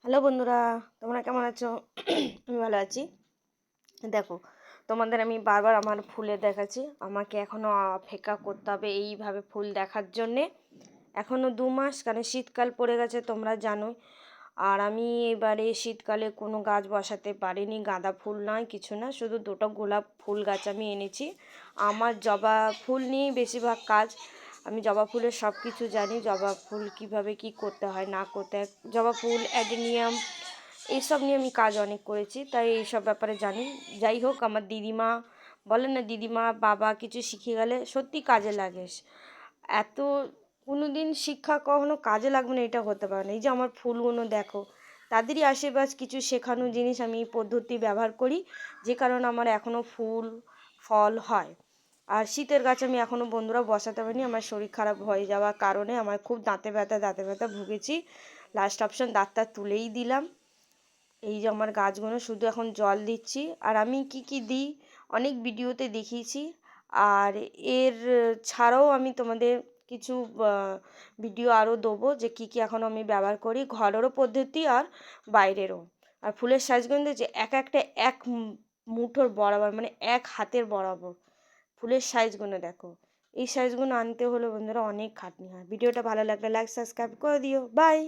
Hello বন্ধুরা, তোমরা কেমন আছো? আমি ভালো আছি। দেখো, তোমাদের আমি বারবার আমার ফুলে দেখাচ্ছি, আমাকে এখনও অপেক্ষা করতে হবে এইভাবে ফুল দেখার জন্যে। এখনও 2 মাস, কারণ শীতকাল পড়ে গেছে তোমরা জানোই। আর আমি এবারে শীতকালে কোনো গাছ বসাতে পারিনি, গাঁদা ফুল নয় কিছু না, শুধু 2টা গোলাপ ফুল গাছ আমি এনেছি। আমার জবা ফুল নিয়েই বেশিরভাগ কাজ। আমি জবা ফুলের সব কিছু জানি, জবা ফুল কিভাবে কি করতে হয় না করতে হয়, জবা ফুল অ্যাডেনিয়াম এইসব নিয়ে আমি কাজ অনেক করেছি, তাই এইসব ব্যাপারে জানি। যাই হোক, আমার দিদিমা বলে না, দিদিমা বাবা কিছু শিখে গেলে সত্যি কাজে লাগে। এত কোনো দিন শিক্ষা কখনো কাজে লাগবে না এটা হতে পারে না। এই যে আমার ফুলগুলো দেখো, তাদেরই আশীর্বাদ, কিছু শেখানো জিনিস আমি এই পদ্ধতি ব্যবহার করি, যে কারণে আমার এখনও ফুল ফল হয়। আর শীতের গাছ আমি এখনও বন্ধুরা বসাতে পারিনি, আমার শরীর খারাপ হয়ে যাওয়ার কারণে আমার খুব দাঁতে ব্যথা ভুগেছি। লাস্ট অপশন দাঁতটা তুলেই দিলাম। এই যে আমার গাছগুলো শুধু এখন জল দিচ্ছি। আর আমি কি দিই অনেক ভিডিওতে দেখিয়েছি। আর এর ছাড়াও আমি তোমাদের কিছু ভিডিও আরও দেবো, যে কি এখন আমি ব্যবহার করি, ঘরেরও পদ্ধতি আর বাইরেরও। আর ফুলের সাইজগুলো যে একটা এক মুঠোর বরাবর, মানে এক হাতের বরাবর ফুলের সাইজগুলো দেখো। এই সাইজগুলো আনতে হলে বন্ধুরা অনেক খাটনি হয়। ভিডিওটা ভালো লাগলে লাইক সাবস্ক্রাইব করে দিও। বাই।